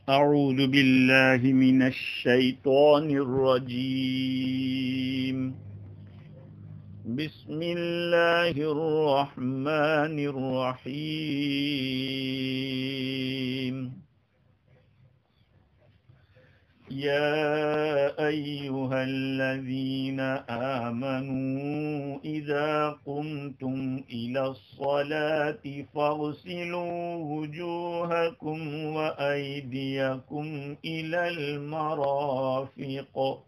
أعوذ بالله من الشيطان الرجيم. بسم الله الرحمن الرحيم. يا أيها الذين آمنوا إذا قمتم إلى الصلاة فاغسلوا وجوهكم وأيديكم إلى المرافق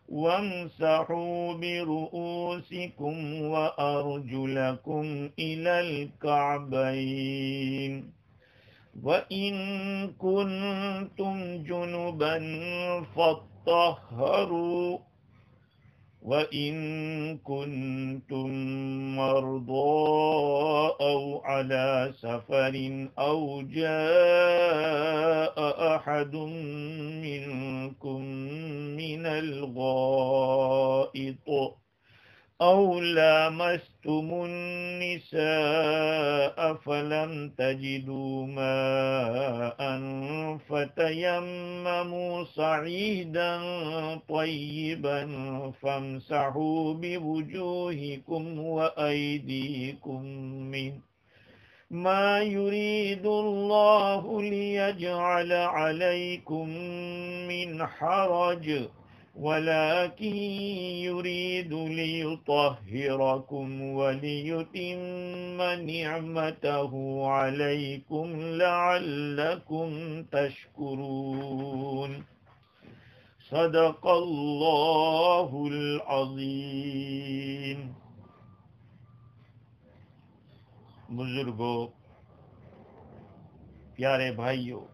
وامسحوا برؤوسكم وأرجلكم إلى الكعبين وَإِن كُنتُمْ جُنُبًا فَاطَّهَّرُوا وَإِن كُنتُم مَّرْضَىٰ أَوْ عَلَىٰ سَفَرٍ أَوْ جَاءَ أَحَدٌ مِّنكُم مِّنَ الْغَائِطِ أَوْ لَامَسْتُمُ النِّسَاءَ فَلَمْ تَجِدُوا مَاءً فَتَيَمَّمُوا صَعِيدًا طَيِّبًا فَامْسَحُوا بِوُجُوهِكُمْ وَأَيْدِيكُم مِّنْهُ مَا يُرِيدُ اللَّهُ لِيَجْعَلَ عَلَيْكُم مِّنْ حَرَجٍ وَلَٰكِن يُرِيدُ لِيُطَهِّرَكُمْ وَلِيُتِمَّ نِعْمَتَهُ عَلَيْكُمْ لَعَلَّكُمْ تَشْكُرُونَ. صدق اللہ العظیم. بزرگوں، پیارے بھائیوں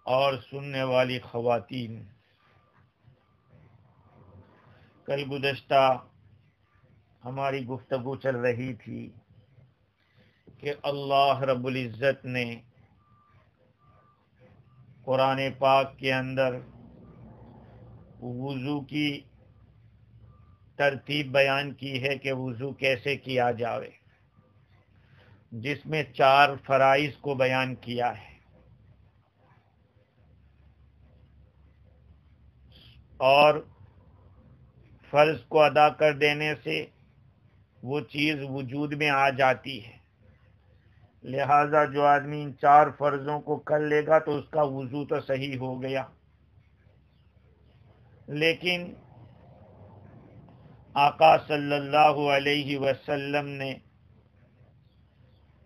اور سننے والی خواتین، کل گزشتہ ہماری گفتگو چل رہی تھی کہ اللہ رب العزت نے قرآن پاک کے اندر وضو کی ترتیب بیان کی ہے کہ وضو کیسے کیا جاوے، جس میں 4 فرائض کو بیان کیا ہے، اور فرض کو ادا کر دینے سے وہ چیز وجود میں آ جاتی ہے. لہذا جو آدمی ان 4 فرضوں کو کر لے گا تو اس کا وضو تو صحیح ہو گیا. لیکن آقا صلی اللہ علیہ وسلم نے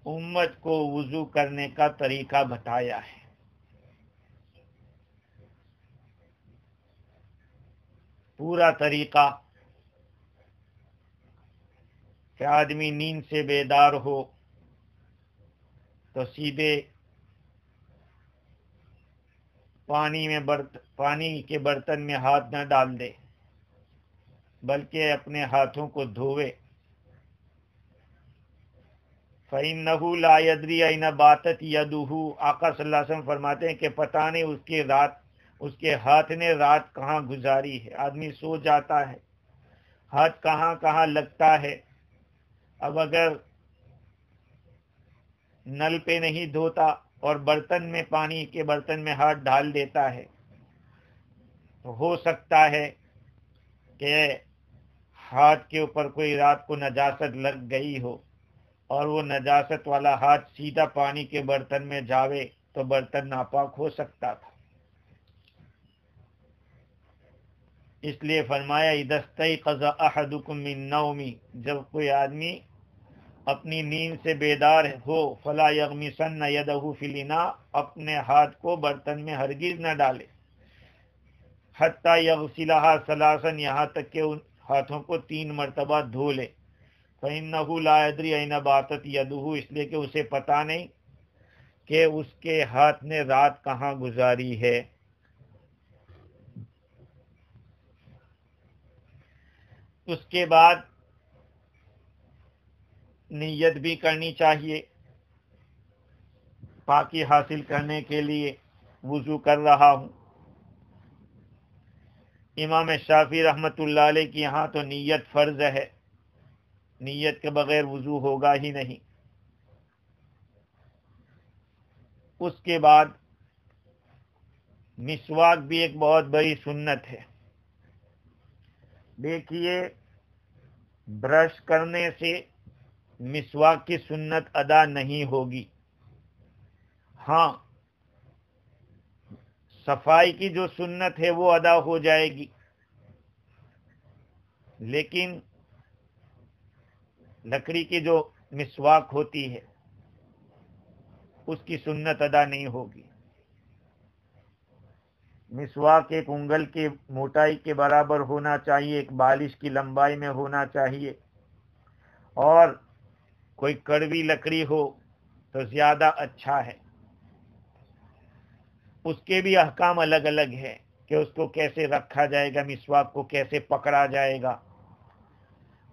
امت کو وضو کرنے کا طریقہ بتایا ہے. پورا طریقہ کہ آدمی نیند سے بیدار ہو تو سیدھے پانی کے برتن میں ہاتھ نہ ڈال دے، بلکہ اپنے ہاتھوں کو دھوئے. فَإِنَّهُ لَا يَدْرِي أَيْنَ بَاتَتْ يَدُهُ. آقا صلی اللہ علیہ وسلم فرماتے ہیں کہ پتہ نہیں اس کے ہاتھ نے رات کہاں گزاری ہے. آدمی سو جاتا ہے، ہاتھ کہاں کہاں لگتا ہے. اب اگر نل پہ نہیں دھوتا اور پانی کے برتن میں ہاتھ ڈال دیتا ہے تو ہو سکتا ہے کہ ہاتھ کے اوپر کوئی رات کو نجاست لگ گئی ہو اور وہ نجاست والا ہاتھ سیدھا پانی کے برتن میں جاوے تو برتن ناپاک ہو سکتا تھا. اس لیے فرمایا اذا استيقظ احدكم من نوم، جب کوئی آدمی اپنی نیند سے بیدار ہو فلا یغمسن یدہ فی الاناء، اپنے ہاتھ کو برتن میں ہرگز نہ ڈالے، حتی یغسلھا ثلاثا، یہاں تک کہ ان ہاتھوں کو 3 مرتبہ دھو لے. فإنہ لا یدری این باتت یدہ، اس لیے کہ اسے پتہ نہیں کہ اس کے ہاتھ نے رات کہاں گزاری ہے. اس کے بعد نیت بھی کرنی چاہیے. پاکی حاصل کرنے کے لیے وضو کر رہا ہوں. امام شافعی رحمۃ اللہ علیہ کی یہاں تو نیت فرض ہے، نیت کے بغیر وضو ہوگا ہی نہیں. اس کے بعد مسواک بھی ایک بہت بڑی سنت ہے. دیکھیے، برش کرنے سے مسواک کی سنت ادا نہیں ہوگی. ہاں، صفائی کی جو سنت ہے وہ ادا ہو جائے گی، لیکن لکڑی کی جو مسواک ہوتی ہے اس کی سنت ادا نہیں ہوگی. مسواک ایک انگل کی موٹائی کے برابر ہونا چاہیے، ایک بالش کی لمبائی میں ہونا چاہیے، اور کوئی کڑوی لکڑی ہو تو زیادہ اچھا ہے. اس کے بھی احکام الگ الگ ہے کہ اس کو کیسے رکھا جائے گا، مسواک کو کیسے پکڑا جائے گا.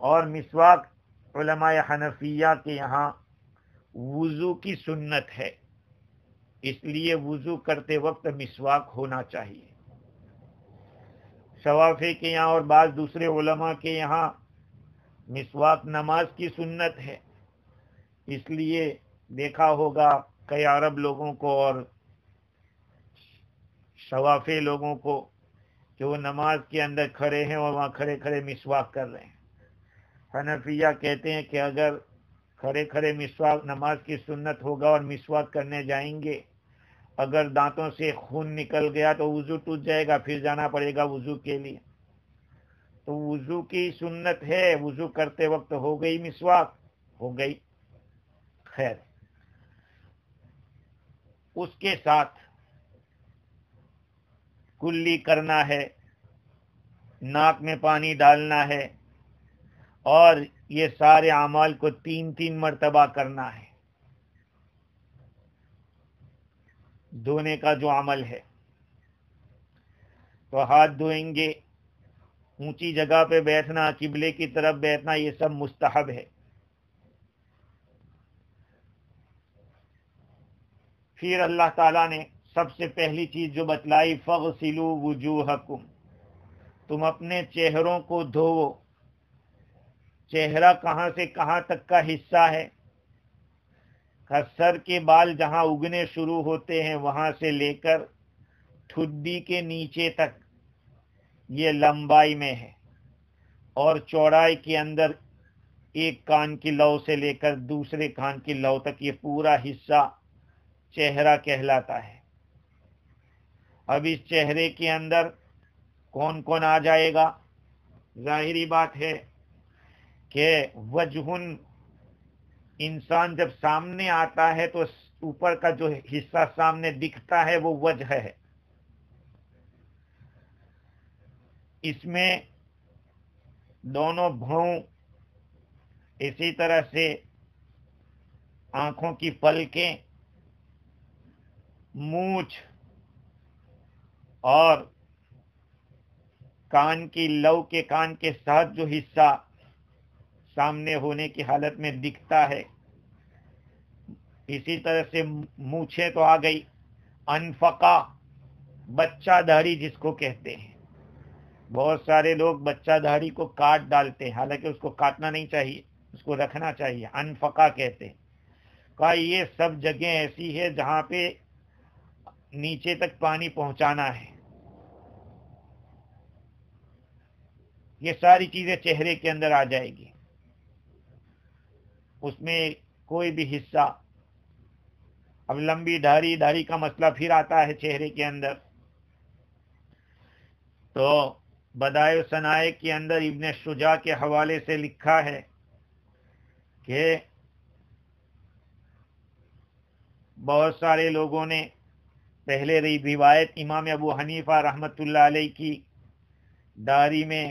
اور مسواک علماء حنفیہ کے یہاں وضو کی سنت ہے، اس لیے وضو کرتے وقت مسواک ہونا چاہیے. شوافی کے یہاں اور بعض دوسرے علماء کے یہاں مسواک نماز کی سنت ہے، اس لیے دیکھا ہوگا کئی عرب لوگوں کو اور شوافی لوگوں کو کہ وہ نماز کے اندر کھڑے ہیں اور وہاں کھڑے کھڑے مسواک کر رہے ہیں. حنفیہ کہتے ہیں کہ اگر کھڑے کھڑے مسواک نماز کی سنت ہوگا اور مسواک کرنے جائیں گے، اگر دانتوں سے خون نکل گیا تو وضو ٹوٹ جائے گا، پھر جانا پڑے گا وضو کے لیے. تو وضو کی سنت ہے، وضو کرتے وقت ہو گئی مسواک، ہو گئی. خیر، اس کے ساتھ کلی کرنا ہے، ناک میں پانی ڈالنا ہے، اور یہ سارے اعمال کو 3 مرتبہ کرنا ہے. دھونے کا جو عمل ہے تو ہاتھ دھوئیں گے، اونچی جگہ پہ بیٹھنا، قبلے کی طرف بیٹھنا، یہ سب مستحب ہے. پھر اللہ تعالیٰ نے سب سے پہلی چیز جو بتلائی، فَاغْسِلُوا وُجُوهَكُمْ، تم اپنے چہروں کو دھوو. چہرہ کہاں سے کہاں تک کا حصہ ہے؟ سر کے بال جہاں اگنے شروع ہوتے ہیں وہاں سے لے کر ٹھڈی کے نیچے تک یہ لمبائی میں ہے، اور چوڑائی کے اندر ایک کان کی لو سے لے کر دوسرے کان کی لو تک یہ پورا حصہ چہرہ کہلاتا ہے. اب اس چہرے کے اندر کون کون آ جائے گا؟ ظاہری بات ہے کہ وجہن، انسان جب سامنے آتا ہے تو اوپر کا جو حصہ سامنے دکھتا ہے وہ وجہ ہے. اس میں دونوں بھون، اسی طرح سے آنکھوں کی پلکیں، مونچھ اور کان کی لو کے کان کے ساتھ جو حصہ سامنے ہونے کی حالت میں دکھتا ہے، اسی طرح سے مونچھیں تو آ گئی. انفقہ، بچہ داڑھی جس کو کہتے ہیں. بہت سارے لوگ بچہ داڑھی کو کاٹ ڈالتے ہیں، حالانکہ اس کو کاٹنا نہیں چاہیے، اس کو رکھنا چاہیے. انفقہ کہتے ہیں. کہا یہ سب جگہیں ایسی ہے جہاں پہ نیچے تک پانی پہنچانا ہے. یہ ساری چیزیں چہرے کے اندر آ جائے گی. اس میں کوئی بھی حصہ، اب لمبی داڑھی کا مسئلہ پھر آتا ہے چہرے کے اندر. تو بدائع صنائع کے اندر ابن شجاع کے حوالے سے لکھا ہے کہ بہت سارے لوگوں نے پہلے روایت امام ابو حنیفہ رحمۃ اللہ علیہ کی داڑھی میں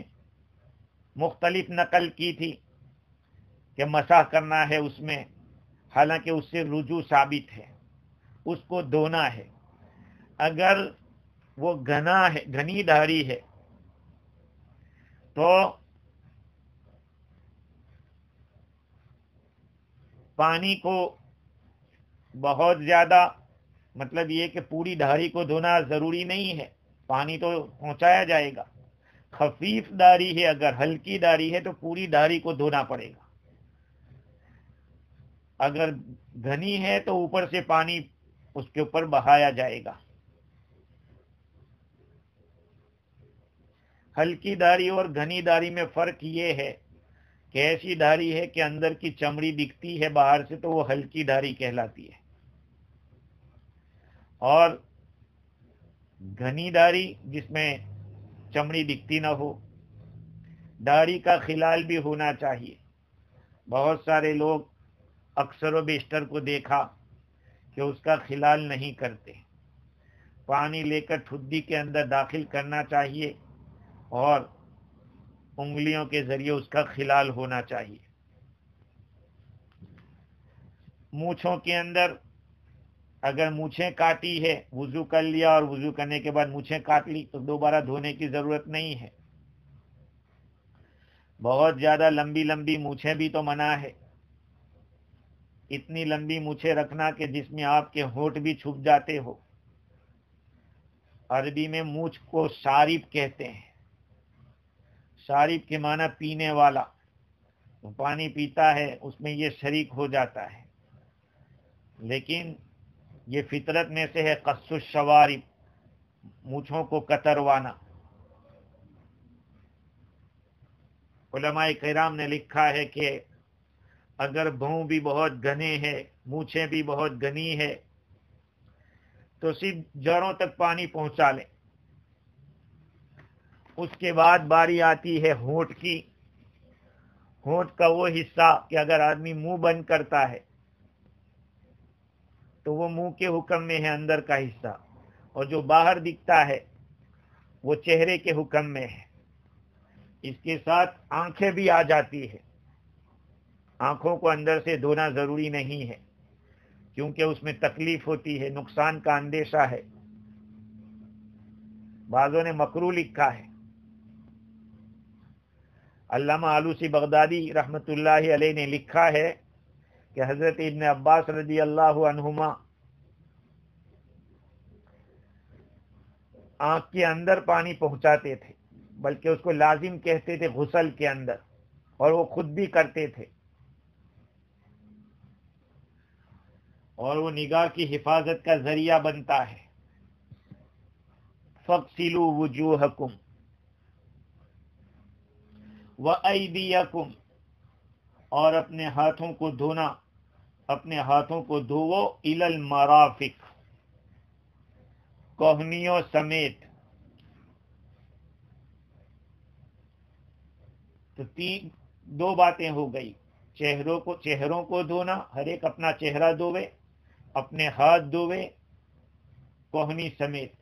مختلف نقل کی تھی کہ مسح کرنا ہے اس میں، حالانکہ اس سے رجوع ثابت ہے، اس کو دھونا ہے. اگر وہ گھنی داڑھی ہے تو پانی کو بہت زیادہ، مطلب یہ کہ پوری داڑھی کو دھونا ضروری نہیں ہے، پانی تو پہنچایا جائے گا. خفیف داڑھی ہے، اگر ہلکی داڑھی ہے تو پوری داڑھی کو دھونا پڑے گا. اگر گھنی ہے تو اوپر سے پانی اس کے اوپر بہایا جائے گا۔ ہلکی داڑھی اور گھنی داڑھی میں فرق یہ ہے کہ ایسی داڑھی ہے کہ اندر کی چمڑی دکھتی ہے باہر سے تو وہ ہلکی داڑھی کہلاتی ہے، اور گھنی داڑھی جس میں چمڑی دکھتی نہ ہو۔ داڑھی کا خلال بھی ہونا چاہیے۔ بہت سارے لوگ اکثر و بیشتر کو دیکھا کہ اس کا خلال نہیں کرتے۔ پانی لے کر ٹھڈی کے اندر داخل کرنا چاہیے اور انگلیوں کے ذریعے اس کا خلال ہونا چاہیے۔ مونچھوں کے اندر اگر مونچھیں کاٹی ہے، وضو کر لیا اور وضو کرنے کے بعد مونچھیں کاٹ لی تو دوبارہ دھونے کی ضرورت نہیں ہے۔ بہت زیادہ لمبی لمبی مونچھیں بھی تو منع ہے۔ اتنی لمبی مونچھیں رکھنا کہ جس میں آپ کے ہونٹ بھی چھپ جاتے ہو۔ عربی میں مونچھ کو شارب کہتے ہیں۔ شارب کے معنی پینے والا، وہ پانی پیتا ہے اس میں یہ شریک ہو جاتا ہے، لیکن یہ فطرت میں سے ہے قص الشوارب، مونچھوں کو کتروانا۔ علماء کرام نے لکھا ہے کہ اگر بھوں بھی بہت گھنے ہیں، مونچھیں بھی بہت گھنی ہے تو صرف جڑوں تک پانی پہنچا لیں۔ اس کے بعد باری آتی ہے ہونٹ کی۔ ہونٹ کا وہ حصہ کہ اگر آدمی منہ بند کرتا ہے تو وہ منہ کے حکم میں ہے اندر کا حصہ، اور جو باہر دکھتا ہے وہ چہرے کے حکم میں ہے۔ اس کے ساتھ آنکھیں بھی آ جاتی ہے۔ آنکھوں کو اندر سے دھونا ضروری نہیں ہے کیونکہ اس میں تکلیف ہوتی ہے، نقصان کا اندیشہ ہے۔ بعضوں نے مکروہ لکھا ہے۔ علامہ آلوسی بغدادی رحمت اللہ علیہ نے لکھا ہے کہ حضرت ابن عباس رضی اللہ عنہما آنکھ کے اندر پانی پہنچاتے تھے، بلکہ اس کو لازم کہتے تھے غسل کے اندر، اور وہ خود بھی کرتے تھے، اور وہ نگاہ کی حفاظت کا ذریعہ بنتا ہے۔ فَاغْسِلُوا وُجُوهَكُمْ وَأَيْدِيَكُمْ، اور اپنے ہاتھوں کو دھونا، اپنے ہاتھوں کو دھوو إِلَى الْمَرَافِقِ، کوہنیوں سمیت۔ تو دو باتیں ہو گئی، چہروں کو دھونا، ہر ایک اپنا چہرہ دھوے، اپنے ہاتھ دھوے کوہنی سمیت،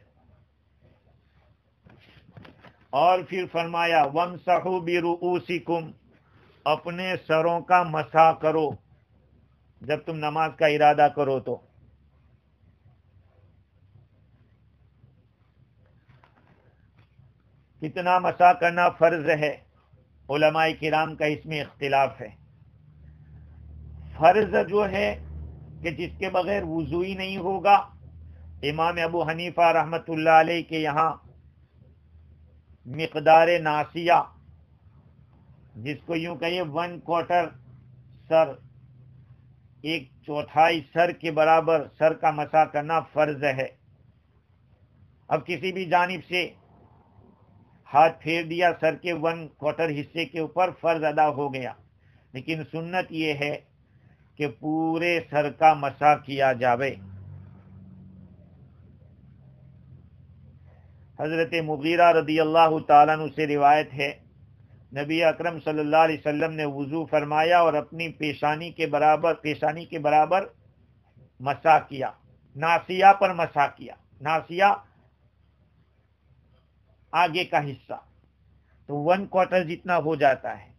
اور پھر فرمایا وَامْسَحُوا بِرُؤُوسِكُمْ، اپنے سروں کا مسح کرو جب تم نماز کا ارادہ کرو تو۔ کتنا مسح کرنا فرض ہے، علماء کرام کا اس میں اختلاف ہے۔ فرض جو ہے کہ جس کے بغیر وضو ہی نہیں ہوگا، امام ابو حنیفہ رحمت اللہ علیہ کے یہاں مقدار ناسیہ، جس کو یوں کہیے 1/4 سر، 1/4 سر کے برابر سر کا مسح کرنا فرض ہے۔ اب کسی بھی جانب سے ہاتھ پھیر دیا سر کے 1/4 حصے کے اوپر، فرض ادا ہو گیا، لیکن سنت یہ ہے کہ پورے سر کا مسح کیا جاوے۔ حضرت مغیرہ رضی اللہ تعالیٰ عنہ سے روایت ہے، نبی اکرم صلی اللہ علیہ وسلم نے وضو فرمایا اور اپنی پیشانی کے برابر مسح کیا، ناسیہ پر مسح کیا۔ ناسیہ آگے کا حصہ، تو 1/4 جتنا ہو جاتا ہے۔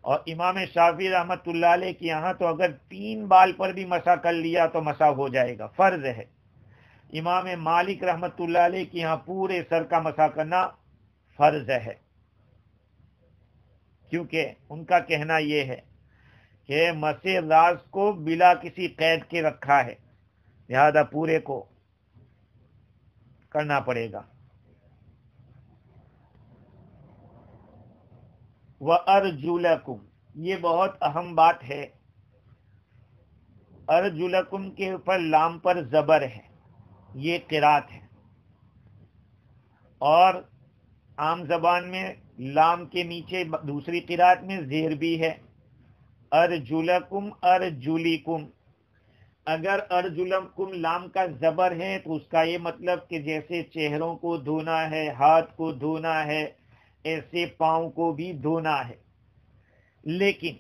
اور امام شافعی رحمت اللہ علیہ کے یہاں تو اگر 3 بال پر بھی مسح کر لیا تو مسح ہو جائے گا، فرض ہے۔ امام مالک رحمت اللہ علیہ کے یہاں پورے سر کا مسح کرنا فرض ہے، کیونکہ ان کا کہنا یہ ہے کہ مسح راس کو بلا کسی قید کے رکھا ہے، لہذا پورے کو کرنا پڑے گا۔ وَأَرْجُلَكُمْ، یہ بہت اہم بات ہے ارجلکم کے اوپر لام پر زبر ہے، یہ قرات ہے، اور عام زبان میں لام کے نیچے دوسری قرات میں زیر بھی ہے، ارجلکم ارجلیکم۔ اگر ارجلکم لام کا زبر ہے تو اس کا یہ مطلب کہ جیسے چہروں کو دھونا ہے، ہاتھ کو دھونا ہے، ایسے پاؤں کو بھی دھونا ہے۔ لیکن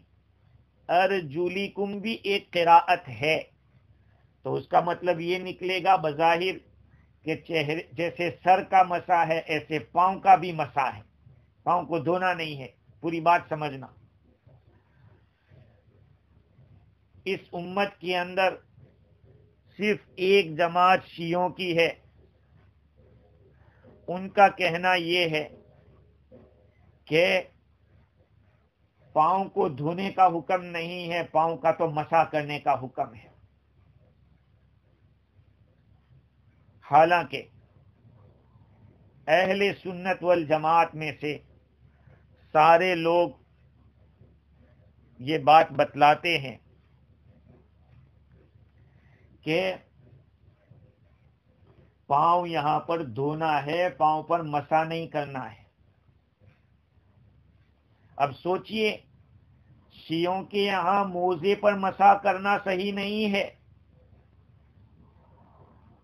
ارجلیکم بھی ایک قراءت ہے، تو اس کا مطلب یہ نکلے گا بظاہر کہ چہرے جیسے سر کا مسح ہے ایسے پاؤں کا بھی مسح ہے، پاؤں کو دھونا نہیں ہے۔ پوری بات سمجھنا، اس امت کے اندر صرف ایک جماعت شیعوں کی ہے، ان کا کہنا یہ ہے کہ پاؤں کو دھونے کا حکم نہیں ہے، پاؤں کا تو مسح کرنے کا حکم ہے۔ حالانکہ اہل سنت والجماعت میں سے سارے لوگ یہ بات بتلاتے ہیں کہ پاؤں یہاں پر دھونا ہے، پاؤں پر مسح نہیں کرنا ہے۔ اب سوچئے، شیعوں کے یہاں موزے پر مسح کرنا صحیح نہیں ہے،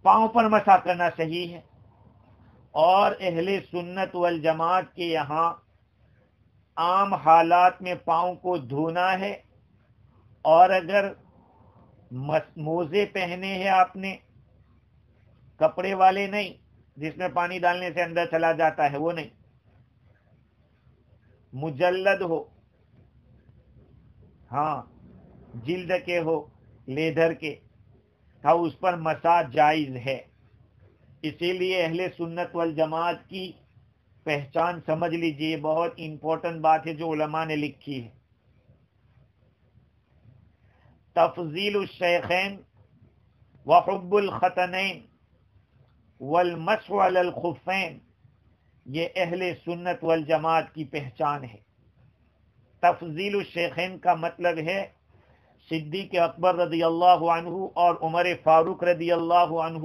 پاؤں پر مسح کرنا صحیح ہے، اور اہل سنت والجماعت کے یہاں عام حالات میں پاؤں کو دھونا ہے، اور اگر موزے پہنے ہیں آپ نے، کپڑے والے نہیں جس میں پانی ڈالنے سے اندر چلا جاتا ہے، وہ نہیں، مجلد ہو، ہاں جلد کے ہو، لیدر کے، تھا اس پر مسح جائز ہے۔ اسی لیے اہل سنت والجماعت کی پہچان سمجھ لیجئے، بہت امپورٹنٹ بات ہے جو علماء نے لکھی ہے۔ تفضیل الشیخین وحب الختنین والمسح علی الخفین، یہ اہل سنت والجماعت کی پہچان ہے۔ تفضیل الشیخین کا مطلب ہے صدیق اکبر رضی اللہ عنہ اور عمر فاروق رضی اللہ عنہ،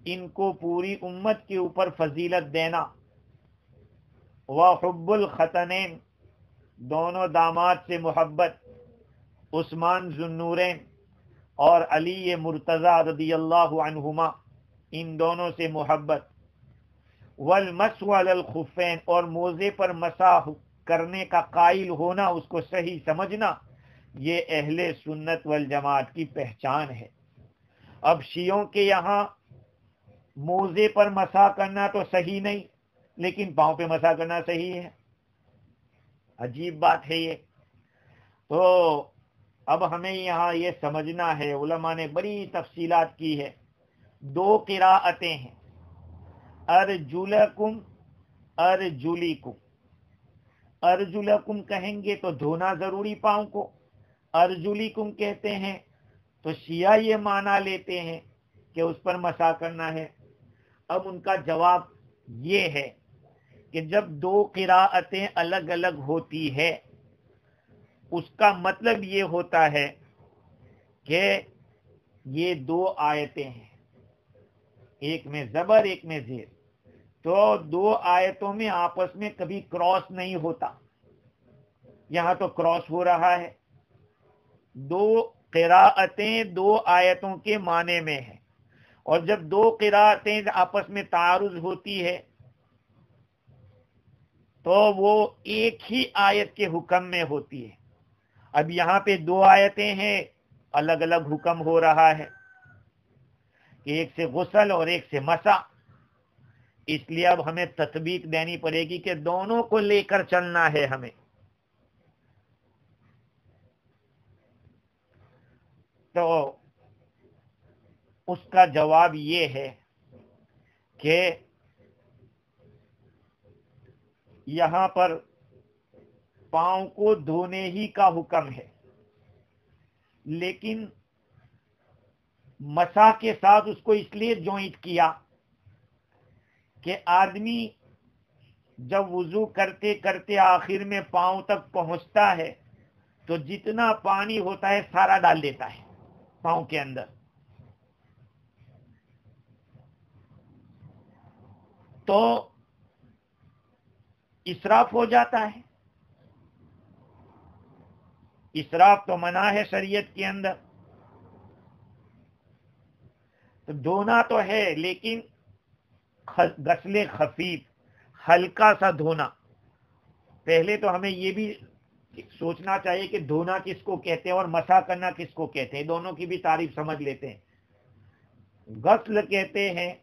ان کو پوری امت کے اوپر فضیلت دینا۔ وحب الختنین، دونوں داماد سے محبت، عثمان ذو النورین اور علی مرتضی رضی اللہ عنہما، ان دونوں سے محبت۔ والمسح علی الخفین، اور موزے پر مسح کرنے کا قائل ہونا، اس کو صحیح سمجھنا، یہ اہل سنت والجماعت کی پہچان ہے۔ اب شیعوں کے یہاں موزے پر مسح کرنا تو صحیح نہیں، لیکن پاؤں پہ مسح کرنا صحیح ہے۔ عجیب بات ہے یہ۔ تو اب ہمیں یہاں یہ سمجھنا ہے، علماء نے بڑی تفصیلات کی ہے۔ دو قراءتیں ہیں، ارجلکم ارجلیکم۔ ارجلکم کہیں گے تو دھونا ضروری پاؤں کو، ارجلیکم کہتے ہیں تو شیعہ یہ معنی لیتے ہیں کہ اس پر مسح کرنا ہے۔ اب ان کا جواب یہ ہے کہ جب دو قراءتیں الگ الگ ہوتی ہے، اس کا مطلب یہ ہوتا ہے کہ یہ دو آیتیں ہیں، ایک میں زبر ایک میں زیر، تو دو آیتوں میں آپس میں کبھی کراس نہیں ہوتا، یہاں تو کراس ہو رہا ہے۔ دو قراءتیں دو آیتوں کے معنی میں ہیں، اور جب دو قراءتیں آپس میں تعارض ہوتی ہے تو وہ ایک ہی آیت کے حکم میں ہوتی ہے۔ اب یہاں پہ دو آیتیں ہیں، الگ الگ حکم ہو رہا ہے کہ ایک سے غسل اور ایک سے مسح، اس لیے اب ہمیں تطبیق دینی پڑے گی کہ دونوں کو لے کر چلنا ہے ہمیں۔ تو اس کا جواب یہ ہے کہ یہاں پر پاؤں کو دھونے ہی کا حکم ہے، لیکن مسح کے ساتھ اس کو اس لیے جوائنٹ کیا کہ آدمی جب وضو کرتے کرتے آخر میں پاؤں تک پہنچتا ہے تو جتنا پانی ہوتا ہے سارا ڈال دیتا ہے، پاؤں کے اندر. تو اسراف ہو جاتا ہے. اسراف تو منع ہے شریعت کے اندر. تو دھونا تو ہے لیکن غسل خفیف، ہلکا سا دھونا. پہلے تو ہمیں یہ بھی سوچنا چاہیے کہ دھونا کس کو کہتے ہیں اور مسح کرنا کس کو کہتے ہیں. دونوں کی بھی تعریف سمجھ لیتے ہیں. غسل کہتے ہیں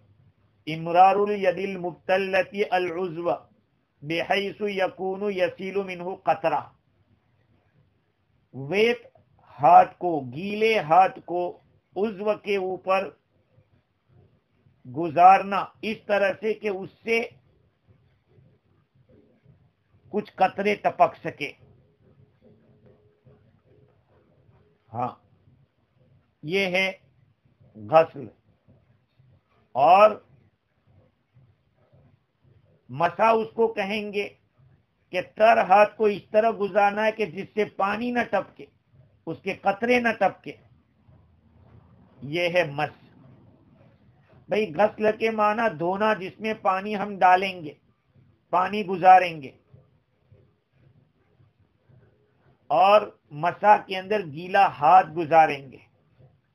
امرار الید المبتلۃ العضو بحیث یکون یسیل منہ قطرہ. ویت ہاتھ کو، گیلے ہاتھ کو عضو کے اوپر گزارنا اس طرح سے کہ اس سے کچھ قطرے ٹپک سکے. ہاں، یہ ہے غسل. اور مسح اس کو کہیں گے کہ تر ہاتھ کو اس طرح گزارنا ہے کہ جس سے پانی نہ ٹپکے، اس کے قطرے نہ ٹپکے. یہ ہے مس. بھئی غسل کے معنی دھونا جس میں پانی ہم ڈالیں گے، پانی گزاریں گے. اور مسح کے اندر گیلا ہاتھ گزاریں گے.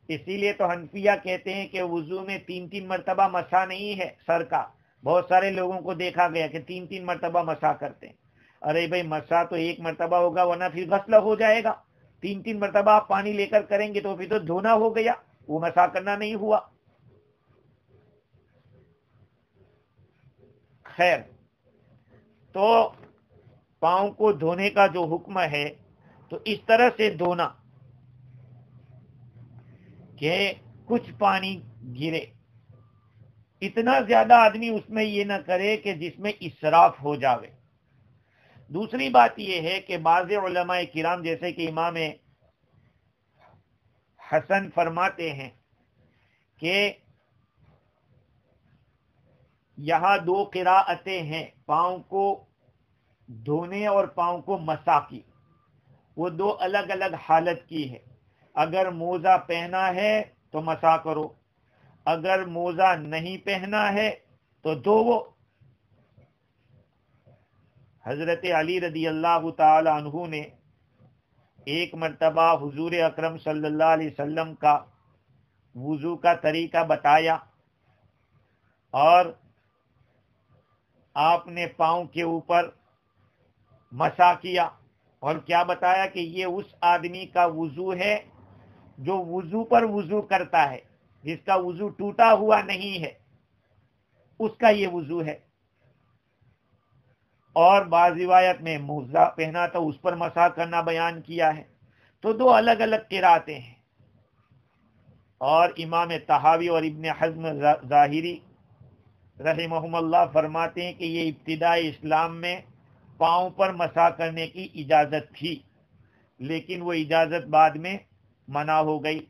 اسی لیے تو حنفیہ کہتے ہیں کہ وضو میں 3 مرتبہ مسح نہیں ہے سر کا. بہت سارے لوگوں کو دیکھا گیا کہ 3 مرتبہ مسح کرتے ہیں. ارے بھائی مسح تو 1 مرتبہ ہوگا ورنہ پھر غسل ہو جائے گا. 3 مرتبہ آپ پانی لے کر کریں گے تو پھر تو دھونا ہو گیا، وہ مسح کرنا نہیں ہوا. خیر، تو پاؤں کو دھونے کا جو حکم ہے تو اس طرح سے دھونا کہ کچھ پانی گرے. اتنا زیادہ آدمی اس میں یہ نہ کرے کہ جس میں اسراف ہو جاوے. دوسری بات یہ ہے کہ بعض علماء کرام جیسے کہ امام حسن فرماتے ہیں کہ یہاں 2 قراءتیں ہیں پاؤں کو دھونے اور پاؤں کو مسح کی. وہ 2 الگ الگ حالت کی ہے. اگر موزہ پہنا ہے تو مسح کرو، اگر موزہ نہیں پہنا ہے تو دھوو. حضرت علی رضی اللہ تعالی عنہ نے ایک مرتبہ حضور اکرم صلی اللہ علیہ وسلم کا وضو کا طریقہ بتایا اور آپ نے پاؤں کے اوپر مسح کیا اور کیا بتایا کہ یہ اس آدمی کا وضو ہے جو وضو پر وضو کرتا ہے، جس کا وضو ٹوٹا ہوا نہیں ہے، اس کا یہ وضو ہے. اور بعض روایت میں موزہ پہنا تو اس پر مسح کرنا بیان کیا ہے. تو 2 الگ الگ قراتیں ہیں. اور امام طحاوی اور ابن حزم ظاہری رحمہم اللہ فرماتے ہیں کہ یہ ابتدائی اسلام میں پاؤں پر مسح کرنے کی اجازت تھی، لیکن وہ اجازت بعد میں منع ہو گئی.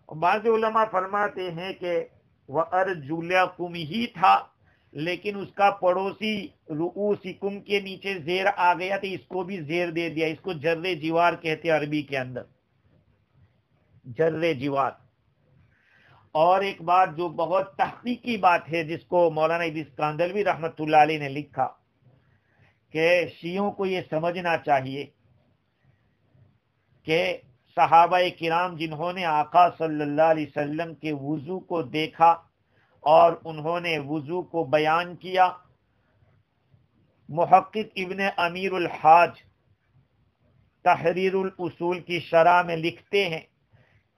بعض علماء فرماتے ہیں کہ وَأَرْجُلَكُمْ ہی تھا، لیکن اس کا پڑوسی رؤوسکم کے نیچے زیر آ گیا تو اس کو بھی زیر دے دیا. اس کو جر جوار کہتے ہیں عربی کے اندر، جر جوار. اور ایک بات جو بہت تحقیقی بات ہے جس کو مولانا ادریس کاندھلوی رحمۃ اللہ علیہ نے لکھا کہ شیعوں کو یہ سمجھنا چاہیے کہ صحابہ کرام جنہوں نے آقا صلی اللہ علیہ وسلم کے وضو کو دیکھا اور انہوں نے وضو کو بیان کیا، محقق ابن امیر الحاج تحریر الاصول کی شرح میں لکھتے ہیں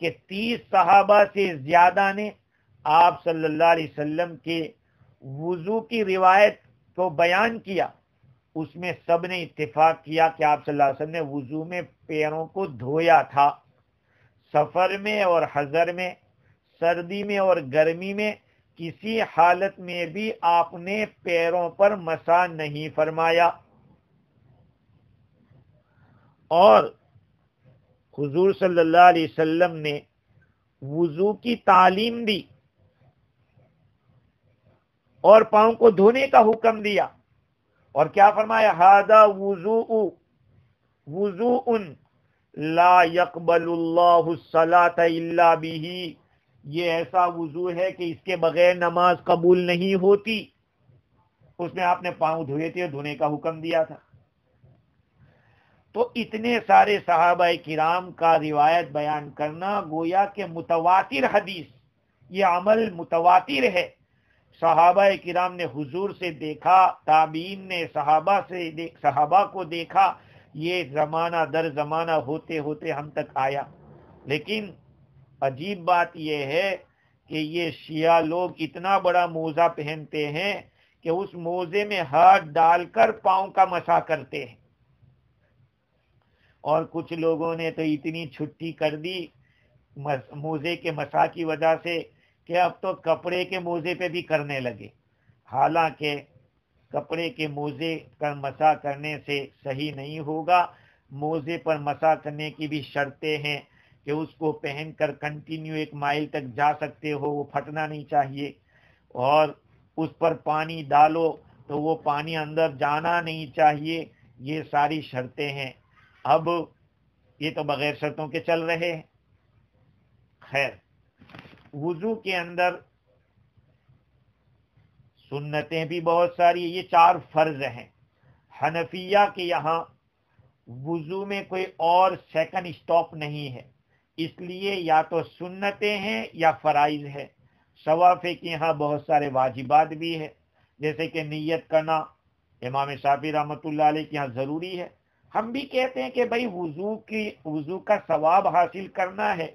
کہ 30 صحابہ سے زیادہ نے آپ صلی اللہ علیہ وسلم کے وضو کی روایت کو بیان کیا. اس میں سب نے اتفاق کیا کہ آپ صلی اللہ علیہ وسلم نے وضو میں پیروں کو دھویا تھا، سفر میں اور حضر میں، سردی میں اور گرمی میں، کسی حالت میں بھی آپ نے پیروں پر مسح نہیں فرمایا. اور حضور صلی اللہ علیہ وسلم نے وضو کی تعلیم دی اور پاؤں کو دھونے کا حکم دیا اور کیا فرمایا؟ ھذا وضوء لا يقبل اللہ الصلاۃ الا بہ، یہ ایسا وضو ہے کہ اس کے بغیر نماز قبول نہیں ہوتی. اس میں آپ نے پاؤں دھوئے تھے، دھونے کا حکم دیا تھا. تو اتنے سارے صحابہ کرام کا روایت بیان کرنا گویا کہ متواتر حدیث، یہ عمل متواتر ہے. صحابہ کرام نے حضور سے دیکھا، تابعین نے صحابہ کو دیکھا، یہ زمانہ در زمانہ ہوتے ہوتے ہم تک آیا. لیکن عجیب بات یہ ہے کہ یہ شیعہ لوگ اتنا بڑا موزہ پہنتے ہیں کہ اس موزے میں ہاتھ ڈال کر پاؤں کا مسح کرتے ہیں. اور کچھ لوگوں نے تو اتنی چھٹی کر دی موزے کے مسح کی وجہ سے کہ اب تو کپڑے کے موزے پہ بھی کرنے لگے. حالانکہ کپڑے کے موزے پر مسح کرنے سے صحیح نہیں ہوگا. موزے پر مسح کرنے کی بھی شرطیں ہیں کہ اس کو پہن کر کنٹینیو 1 مائل تک جا سکتے ہو، وہ پھٹنا نہیں چاہیے، اور اس پر پانی ڈالو تو وہ پانی اندر جانا نہیں چاہیے. یہ ساری شرطیں ہیں. اب یہ تو بغیر شرطوں کے چل رہے ہیں. خیر، وضو کے اندر سنتیں بھی بہت ساری، یہ 4 فرض ہیں. حنفیہ کے یہاں وضو میں کوئی اور سیکنڈ سٹاپ نہیں ہے، اس لیے یا تو سنتیں ہیں یا فرائض ہے. شوافی کے یہاں بہت سارے واجبات بھی ہیں، جیسے کہ نیت کرنا امام شافعی رحمۃ اللہ علیہ کے یہاں ضروری ہے. ہم بھی کہتے ہیں کہ بھائی وضو کا ثواب حاصل کرنا ہے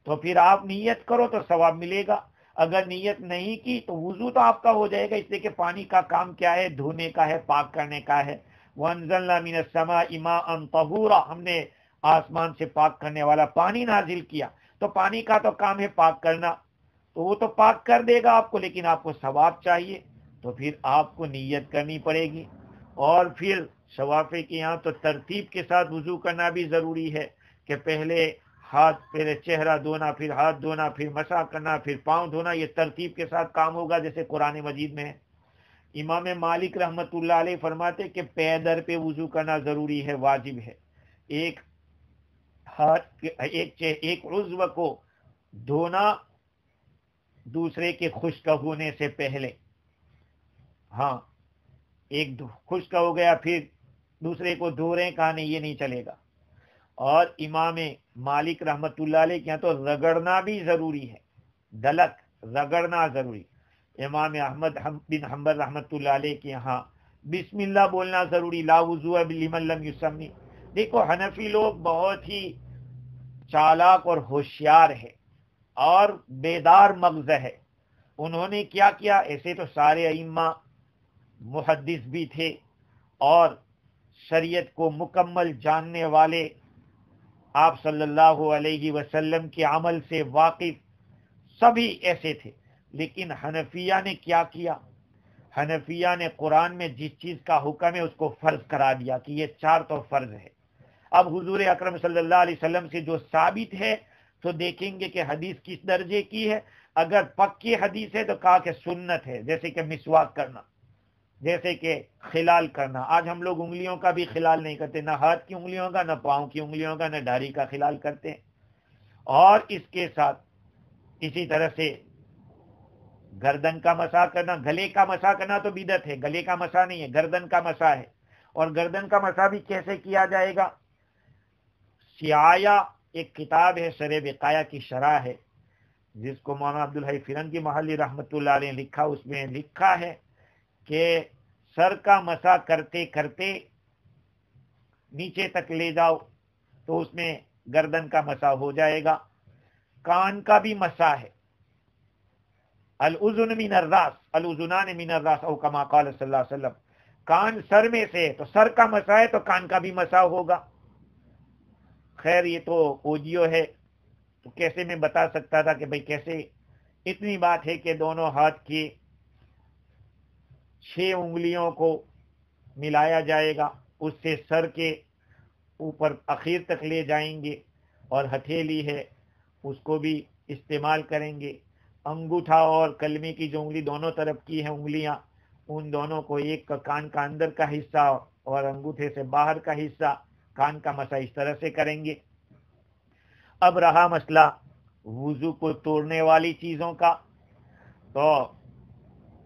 تو پھر آپ نیت کرو تو ثواب ملے گا. اگر نیت نہیں کی تو وضو تو آپ کا ہو جائے گا، اس لیے کہ پانی کا کام کیا ہے؟ دھونے کا ہے، پاک کرنے کا ہے. وَأَنزَلْنَا مِنَ السَّمَاءِ مَاءً طَهُورًا، ہم نے آسمان سے پاک کرنے والا پانی نازل کیا. تو پانی کا تو کام ہے پاک کرنا، تو وہ تو پاک کر دے گا آپ کو، لیکن آپ کو ثواب چاہیے تو پھر آپ کو نیت کرنی پڑے گی. اور پھر شوافی کے یہاں تو ترتیب کے ساتھ وضو کرنا بھی ضروری ہے کہ پہلے چہرہ دھونا، پھر ہاتھ دھونا، پھر مسح کرنا، پھر پاؤں دھونا. یہ ترتیب کے ساتھ کام ہوگا جیسے قرآن مجید میں ہے. امام مالک رحمت اللہ علیہ فرماتے کہ پیدر پہ وضو کرنا ضروری ہے، واجب ہے. ایک عضو کو دھونا دوسرے کے خشک ہونے سے پہلے. ہاں، ایک خشک ہو گیا پھر دوسرے کو دھو رہے ہیں، کہا نہیں یہ نہیں چلے گا. اور امام مالک رحمت اللہ علیہ کے یہاں تو رگڑنا بھی ضروری ہے، دلک رگڑنا ضروری. امام احمد بن حنبل رحمت اللہ علیہ کے یہاں بسم اللہ بولنا ضروری، لا وضوء لمن لم یسمی. دیکھو حنفی لوگ بہت ہی چالاک اور ہوشیار ہے اور بیدار مغز ہے. انہوں نے کیا کیا؟ ایسے تو سارے ائمہ محدث بھی تھے اور شریعت کو مکمل جاننے والے، آپ صلی اللہ علیہ وسلم کے عمل سے واقف سبھی ایسے تھے. لیکن حنفیہ نے کیا کیا؟ حنفیہ نے قرآن میں جس چیز کا حکم ہے اس کو فرض کرا دیا کہ یہ 4 تو فرض ہے. اب حضور اکرم صلی اللہ علیہ وسلم سے جو ثابت ہے تو دیکھیں گے کہ حدیث کس درجے کی ہے. اگر پکی حدیث ہے تو کہا کہ سنت ہے، جیسے کہ مسواک کرنا، جیسے کہ خلال کرنا. آج ہم لوگ انگلیوں کا بھی خلال نہیں کرتے، نہ ہاتھ کی انگلیوں کا، نہ پاؤں کی انگلیوں کا، نہ داڑھی کا خلال کرتے ہیں. اور اس کے ساتھ اسی طرح سے گردن کا مسح کرنا. گلے کا مسح کرنا تو بدعت ہے، گلے کا مسح نہیں ہے، گردن کا مسح ہے. اور گردن کا مسح بھی کیسے کیا جائے گا؟ سیایا ایک کتاب ہے، شرح وقایہ کی شرح ہے، جس کو مولانا عبدالحی فرنگی محلی رحمت اللہ علیہ نے لکھا. اس میں لکھا ہے کہ سر کا مسح کرتے کرتے نیچے تک لے جاؤ تو اس میں گردن کا مسح ہو جائے گا. کان کا بھی مسح ہے، الاذن من الراس، الاذنان من الراس او کما قال صلی اللہ علیہ وسلم. کان سر میں سے تو سر کا مسح ہے تو کان کا بھی مسح ہوگا. خیر یہ تو اوڈیو ہے تو کیسے میں بتا سکتا تھا کہ بھئی کیسے. اتنی بات ہے کہ دونوں ہاتھ کی 6 انگلیوں کو ملایا جائے گا، اس سے سر کے اوپر اخیر تک لے جائیں گے، اور ہتھیلی ہے اس کو بھی استعمال کریں گے. انگوٹھا اور کلمے کی جو انگلی دونوں طرف کی ہیں انگلیاں، ان دونوں کو ایک کان کا اندر کا حصہ اور انگوٹھے سے باہر کا حصہ کان کا مسح اس طرح سے کریں گے. اب رہا مسئلہ وضو کو توڑنے والی چیزوں کا، تو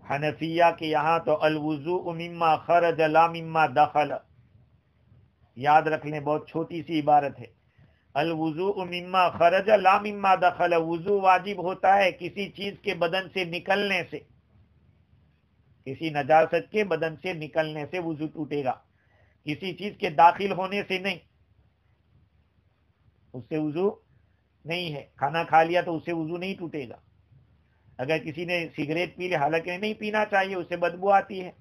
حنفیہ کے یہاں تو الوضوء مما خرج لا مما دخل، یاد رکھ لیں، بہت چھوٹی سی عبارت ہے، الوضوء مما خرج لا مما دخل، وضو واجب ہوتا ہے کسی چیز کے بدن سے نکلنے سے، کسی نجاست کے بدن سے نکلنے سے وضو ٹوٹے گا، کسی چیز کے داخل ہونے سے نہیں، اس سے وضو نہیں ہے۔ کھانا کھا لیا تو اس سے وضو نہیں ٹوٹے گا۔ اگر کسی نے سگریٹ پی لی، حالانکہ نہیں پینا چاہیے، اس سے بدبو آتی ہے،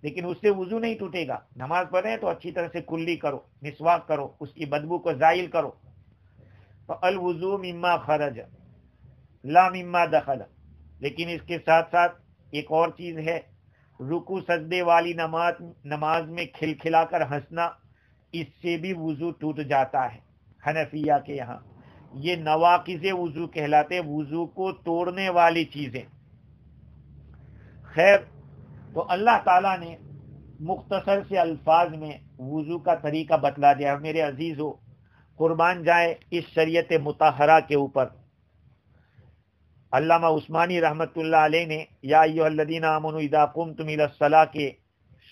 لیکن اس سے وضو نہیں ٹوٹے گا۔ نماز پڑھیں تو اچھی طرح سے کلی کرو، مسواک کرو، اس کی بدبو کو زائل کرو۔ الوضوء مما خرج لا مما دخل، لیکن اس کے ساتھ ساتھ ایک اور چیز ہے، رکوع سجدے والی نماز میں کھلکھلا کر ہنسنا، اس سے بھی وضو ٹوٹ جاتا ہے حنفیہ کے یہاں۔ یہ نواقض وضو کہلاتے، وضو کو توڑنے والی چیزیں۔ خیر، تو اللہ تعالیٰ نے مختصر سے الفاظ میں وضو کا طریقہ بتلا دیا۔ میرے عزیزو، قربان جائے اس شریعت مطہرہ کے اوپر۔ علامہ عثمانی رحمت اللہ علیہ نے یا ایھا الذین آمنوا اذا قمتم الی الصلاۃ کے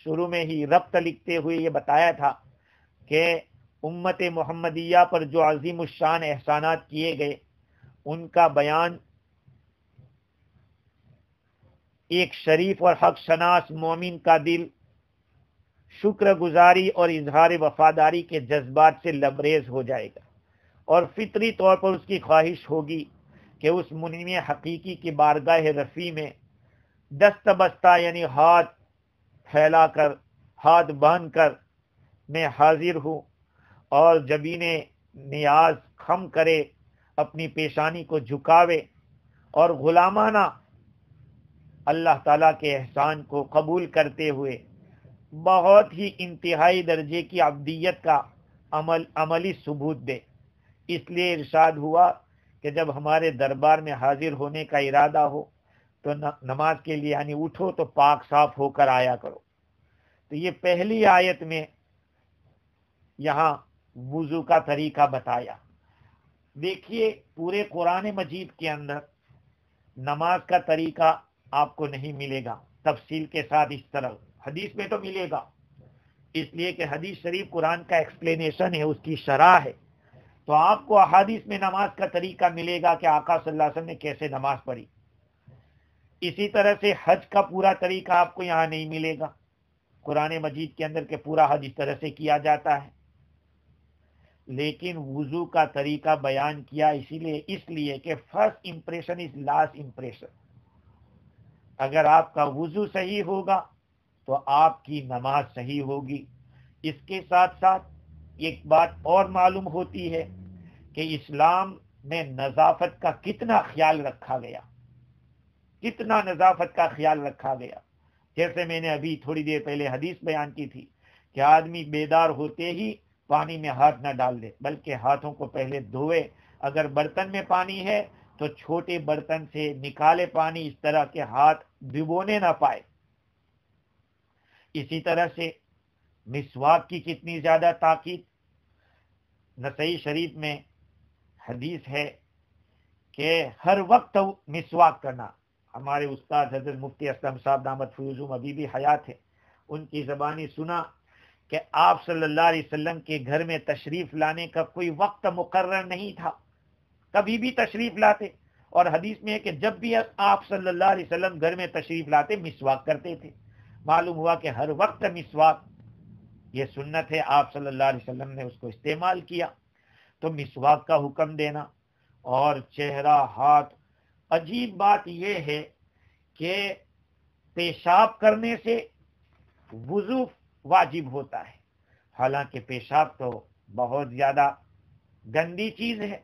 شروع میں ہی ربط لکھتے ہوئے یہ بتایا تھا کہ امت محمدیہ پر جو عظیم الشان احسانات کیے گئے، ان کا بیان ایک شریف اور حق شناس مومن کا دل شکر گزاری اور اظہار وفاداری کے جذبات سے لبریز ہو جائے گا، اور فطری طور پر اس کی خواہش ہوگی کہ اس منعم حقیقی کی بارگاہ رفیع میں دست بستہ، یعنی ہاتھ پھیلا کر، ہاتھ باندھ کر میں حاضر ہوں، اور جبین نیاز خم کرے، اپنی پیشانی کو جھکاوے، اور غلامانہ اللہ تعالیٰ کے احسان کو قبول کرتے ہوئے بہت ہی انتہائی درجے کی عبدیت کا عملی ثبوت دے۔ اس لیے ارشاد ہوا کہ جب ہمارے دربار میں حاضر ہونے کا ارادہ ہو تو نماز کے لیے یعنی اٹھو تو پاک صاف ہو کر آیا کرو۔ تو یہ پہلی آیت میں یہاں وضو کا طریقہ بتایا۔ دیکھیے، پورے قرآن مجید کے اندر نماز کا طریقہ آپ کو نہیں ملے گا تفصیل کے ساتھ اس طرح، حدیث میں تو ملے گا، اس لیے کہ حدیث شریف قرآن کا ایکسپلینیشن ہے، اس کی شرح ہے۔ تو آپ کو احادیث میں نماز کا طریقہ ملے گا کہ آقا صلی اللہ علیہ وسلم نے کیسے نماز پڑھی۔ اسی طرح سے حج کا پورا طریقہ آپ کو یہاں نہیں ملے گا قرآن مجید کے اندر کہ پورا حج اس طرح سے کیا جاتا ہے، لیکن وضو کا طریقہ بیان کیا اس لیے کہ first impression is last impression. اگر آپ کا وضو صحیح ہوگا تو آپ کی نماز صحیح ہوگی۔ اس کے ساتھ ساتھ ایک بات اور معلوم ہوتی ہے کہ اسلام میں نظافت کا کتنا خیال رکھا گیا، کتنا نظافت کا خیال رکھا گیا۔ جیسے میں نے ابھی تھوڑی دیر پہلے حدیث بیان کی تھی کہ آدمی بیدار ہوتے ہی پانی میں ہاتھ نہ ڈال دے، بلکہ ہاتھوں کو پہلے دھوئے، اگر برتن میں پانی ہے تو چھوٹے برتن سے نکالے پانی، اس طرح کے ہاتھ ڈبونے نہ پائے۔ اسی طرح سے مسواک کی کتنی زیادہ تاکید۔ نسائی شریف میں حدیث ہے کہ ہر وقت مسواک کرنا۔ ہمارے استاد حضرت مفتی اسلم صاحب دامت فیوزہم ابھی بھی حیات ہے، ان کی زبانی سنا کہ آپ صلی اللہ علیہ وسلم کے گھر میں تشریف لانے کا کوئی وقت مقرر نہیں تھا، کبھی بھی تشریف لاتے، اور حدیث میں ہے کہ جب بھی آپ صلی اللہ علیہ وسلم گھر میں تشریف لاتے مسواک کرتے تھے۔ معلوم ہوا کہ ہر وقت مسواک یہ سنت ہے، آپ صلی اللہ علیہ وسلم نے اس کو استعمال کیا۔ تو مسواک کا حکم دینا اور چہرہ، ہاتھ۔ عجیب بات یہ ہے کہ پیشاب کرنے سے وضو واجب ہوتا ہے، حالانکہ پیشاب تو بہت زیادہ گندی چیز ہے۔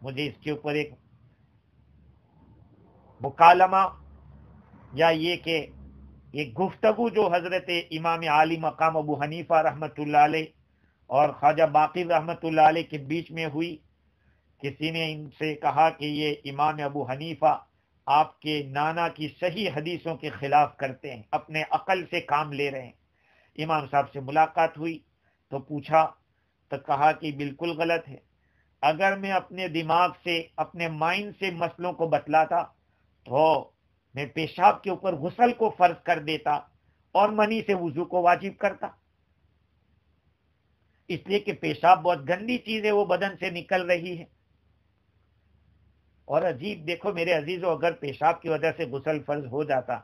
مجھے اس کے اوپر ایک مکالمہ یا یہ کہ ایک گفتگو جو حضرت امام عالی مقام ابو حنیفہ رحمۃ اللہ علیہ اور خواجہ باقر رحمۃ اللہ علیہ کے بیچ میں ہوئی، کسی نے ان سے کہا کہ یہ امام ابو حنیفہ آپ کے نانا کی صحیح حدیثوں کے خلاف کرتے ہیں، اپنے عقل سے کام لے رہے ہیں۔ امام صاحب سے ملاقات ہوئی تو پوچھا تو کہا کہ بالکل غلط ہے۔ اگر میں اپنے دماغ سے اپنے مائنڈ سے مسئلوں کو بتلاتا تو میں پیشاب کے اوپر غسل کو فرض کر دیتا اور منی سے وضو کو واجب کرتا، اس لیے کہ پیشاب بہت گندی چیز ہے، وہ بدن سے نکل رہی ہے۔ اور عجیب دیکھو میرے عزیزو، اگر پیشاب کی وجہ سے غسل فرض ہو جاتا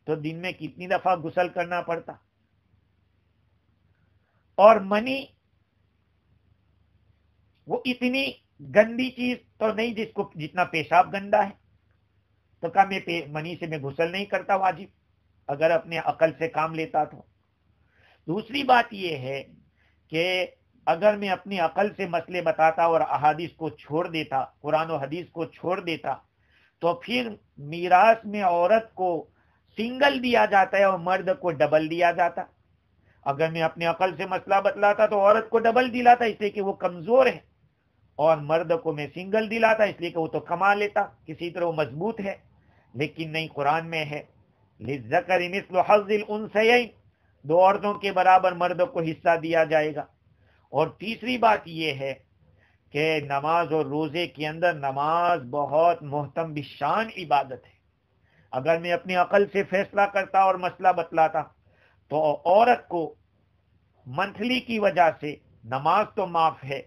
تو دن میں کتنی دفعہ غسل کرنا پڑتا؟ اور منی وہ اتنی گندی چیز تو نہیں جس کو جتنا پیشاب گندا ہے، تو کہا میں منی سے میں غسل نہیں کرتا واجب، اگر اپنے عقل سے کام لیتا تو۔ دوسری بات یہ ہے کہ اگر میں اپنی عقل سے مسئلے بتاتا اور احادیث کو چھوڑ دیتا، قرآن و حدیث کو چھوڑ دیتا، تو پھر میراث میں عورت کو سنگل دیا جاتا ہے اور مرد کو ڈبل دیا جاتا۔ اگر میں اپنے عقل سے مسئلہ بتلاتا تو عورت کو ڈبل دلاتا، اس لیے کہ وہ کمزور ہے، اور مرد کو میں سنگل دلاتا اس لیے کہ وہ تو کما لیتا، کسی طرح وہ مضبوط ہے۔ لیکن نہیں، قرآن میں ہے للذکر مثل حظ الانثیین، دو عورتوں کے برابر مرد کو حصہ دیا جائے گا۔ اور تیسری بات یہ ہے کہ نماز اور روزے کے اندر نماز بہت محتم بشان عبادت ہے۔ اگر میں اپنی عقل سے فیصلہ کرتا اور مسئلہ بتلاتا تو عورت کو منتھلی کی وجہ سے نماز تو معاف ہے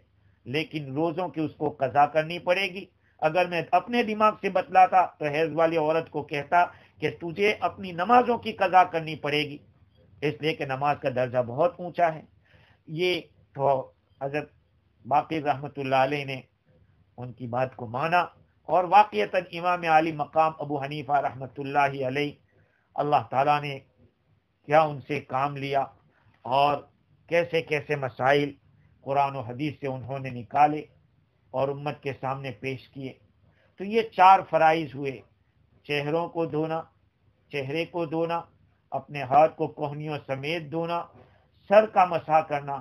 لیکن روزوں کی اس کو قضا کرنی پڑے گی۔ اگر میں اپنے دماغ سے بتلاتا تو حیض والی عورت کو کہتا کہ تجھے اپنی نمازوں کی قضا کرنی پڑے گی، اس لیے کہ نماز کا درجہ بہت اونچا ہے۔ یہ تو حضرت باقر رحمت اللہ علیہ نے ان کی بات کو مانا، اور واقعتاً امام عالی مقام ابو حنیفہ رحمت اللہ علیہ، اللہ تعالیٰ نے کیا ان سے کام لیا اور کیسے کیسے مسائل قرآن و حدیث سے انہوں نے نکالے اور امت کے سامنے پیش کیے۔ تو یہ 4 فرائض ہوئے: چہروں کو دھونا، چہرے کو دھونا، اپنے ہاتھ کو کوہنیوں سمیت دھونا، سر کا مسح کرنا،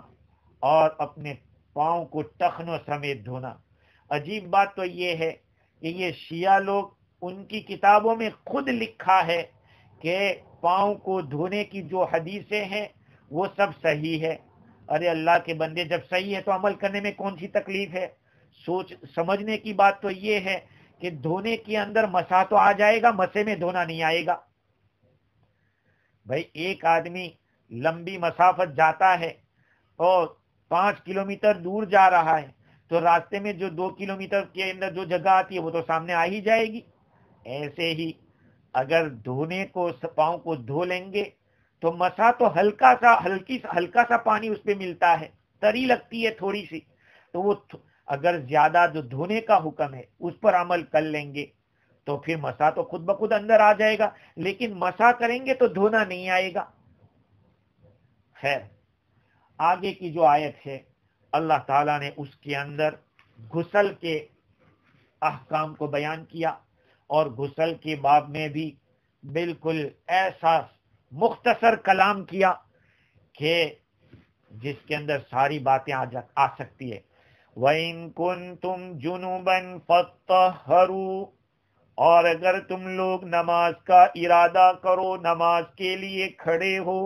اور اپنے پاؤں کو ٹخنوں سمیت دھونا۔ عجیب بات تو یہ ہے کہ یہ شیعہ لوگ، ان کی کتابوں میں خود لکھا ہے کہ پاؤں کو دھونے کی جو حدیثیں ہیں وہ سب صحیح ہے۔ ارے اللہ کے بندے، جب صحیح ہے تو عمل کرنے میں کون سی تکلیف ہے؟ سمجھنے کی بات تو یہ ہے کہ دھونے کے اندر مسح تو آ جائے گا، مسے میں دھونا نہیں آئے گا۔ بھائی ایک آدمی لمبی مسافت جاتا ہے اور 5 کلومیٹر دور جا رہا ہے، تو راستے میں جو 2 کلومیٹر کے اندر جو جگہ آتی ہے وہ تو سامنے آ ہی جائے گی۔ ایسے ہی اگر دھونے کو پاؤں کو دھو لیں گے تو مسا تو ہلکا سا پانی اس پہ ملتا ہے، تری لگتی ہے تھوڑی سی، تو وہ اگر زیادہ جو دھونے کا حکم ہے اس پر عمل کر لیں گے تو پھر مسا تو خود بخود اندر آ جائے گا، لیکن مسا کریں گے تو دھونا نہیں آئے گا۔ خیر، آگے کی جو آیت ہے اللہ تعالیٰ نے اس کے اندر غسل کے احکام کو بیان کیا، اور غسل کے باب میں بھی بالکل ایسا مختصر کلام کیا کہ جس کے اندر ساری باتیں آ سکتی ہے۔ وَإِن كُنتُمْ جُنُبًا فَاطَّهَّرُوا، اور اگر تم لوگ نماز کا ارادہ کرو، نماز کے لیے کھڑے ہو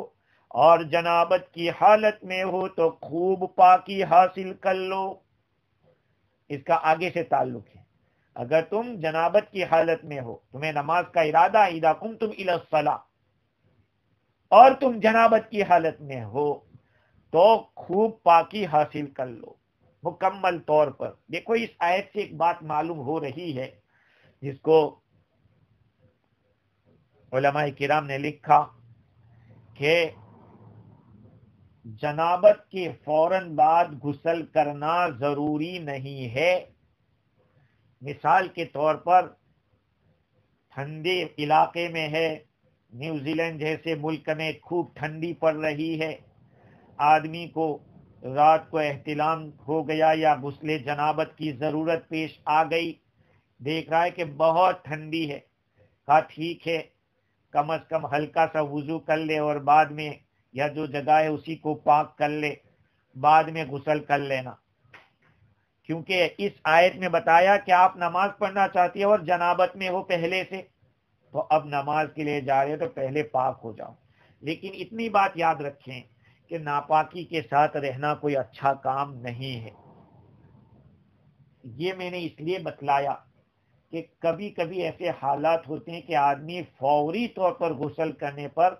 اور جنابت کی حالت میں ہو تو خوب پاکی حاصل کر لو۔ اس کا آگے سے تعلق ہے، اگر تم جنابت کی حالت میں ہو، تمہیں نماز کا ارادہ، اذا قمتم الی الصلاۃ، اور تم جنابت کی حالت میں ہو تو خوب پاکی حاصل کر لو مکمل طور پر۔ دیکھو اس آیت سے ایک بات معلوم ہو رہی ہے جس کو علماء کرام نے لکھا کہ جنابت کے فوراً بعد غسل کرنا ضروری نہیں ہے۔ مثال کے طور پر ٹھنڈے علاقے میں ہے، نیوزی لینڈ جیسے ملک میں خوب ٹھنڈی پڑ رہی ہے، آدمی کو رات کو احتلام ہو گیا یا غسل جنابت کی ضرورت پیش آ گئی، دیکھ رہا ہے کہ بہت ٹھنڈی ہے، کہا ٹھیک ہے کم از کم ہلکا سا وضو کر لے اور بعد میں یا جو جگہ ہے اسی کو پاک کر لے، بعد میں غسل کر لینا، کیونکہ اس آیت میں بتایا کہ آپ نماز پڑھنا چاہتی ہیں اور جنابت میں ہو پہلے سے، تو اب نماز کے لیے جا رہے تو پہلے پاک ہو جاؤ۔ لیکن اتنی بات یاد رکھیں کہ ناپاکی کے ساتھ رہنا کوئی اچھا کام نہیں ہے۔ یہ میں نے اس لیے بتلایا کہ کبھی کبھی ایسے حالات ہوتے ہیں کہ آدمی فوری طور پر غسل کرنے پر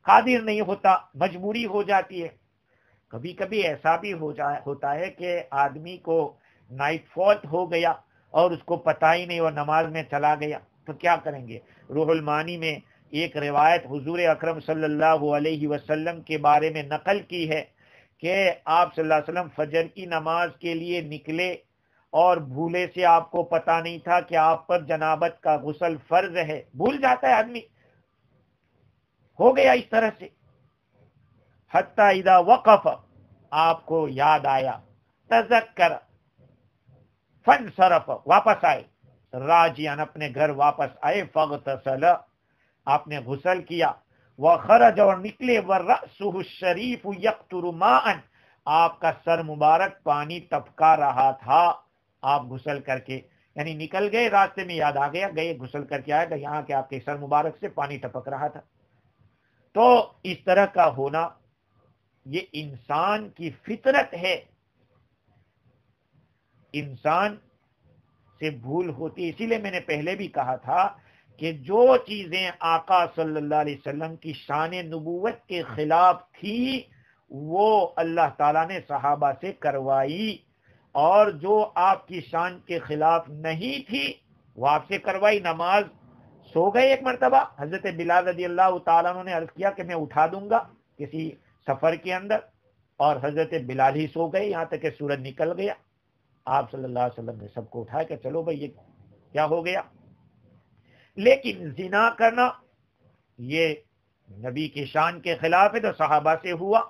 قادر نہیں ہوتا، مجبوری ہو جاتی ہے۔ کبھی کبھی ایسا بھی ہوتا ہے کہ آدمی کو نائٹ فال ہو گیا اور اس کو پتہ ہی نہیں اور نماز میں چلا گیا، تو کیا کریں گے؟ روح المعانی میں ایک روایت حضور اکرم صلی اللہ علیہ وسلم کے بارے میں نقل کی ہے کہ آپ صلی اللہ علیہ وسلم فجر کی نماز کے لیے نکلے اور بھولے سے آپ کو پتہ نہیں تھا کہ آپ پر جنابت کا غسل فرض ہے۔ بھول جاتا ہے آدمی، ہو گیا اس طرح سے، حتی اذا وقف، آپ کو یاد آیا، تذکر، فانصرف، واپس آئے، راجعاً اپنے گھر واپس آئے، فاغتسل، آپ نے غسل کیا، وخرج، اور نکلے، ورأسہ الشریف یقطر ماء، آپ کا سر مبارک پانی ٹپکا رہا تھا۔ آپ غسل کر کے یعنی نکل گئے، راستے میں یاد آ گیا، گئے غسل کر کے آئے، یہاں کہ آپ کے سر مبارک سے پانی ٹپک رہا تھا۔ تو اس طرح کا ہونا یہ انسان کی فطرت ہے، انسان سے بھول ہوتی۔ اسی لیے میں نے پہلے بھی کہا تھا کہ جو چیزیں آقا صلی اللہ علیہ وسلم کی شان نبوت کے خلاف تھی وہ اللہ تعالیٰ نے صحابہ سے کروائی، اور جو آپ کی شان کے خلاف نہیں تھی وہ آپ سے کروائی۔ نماز سو گئے ایک مرتبہ، حضرت بلال رضی اللہ تعالیٰ عنہ نے عرض کیا کہ میں اٹھا دوں گا کسی سفر کے اندر، اور حضرت بلال ہی سو گئے یہاں تک کہ سورج نکل گیا۔ آپ صلی اللہ علیہ وسلم نے سب کو اٹھایا کہ چلو بھائی یہ کیا ہو گیا۔ لیکن زنا کرنا یہ نبی کی شان کے خلاف ہے تو صحابہ سے ہوا،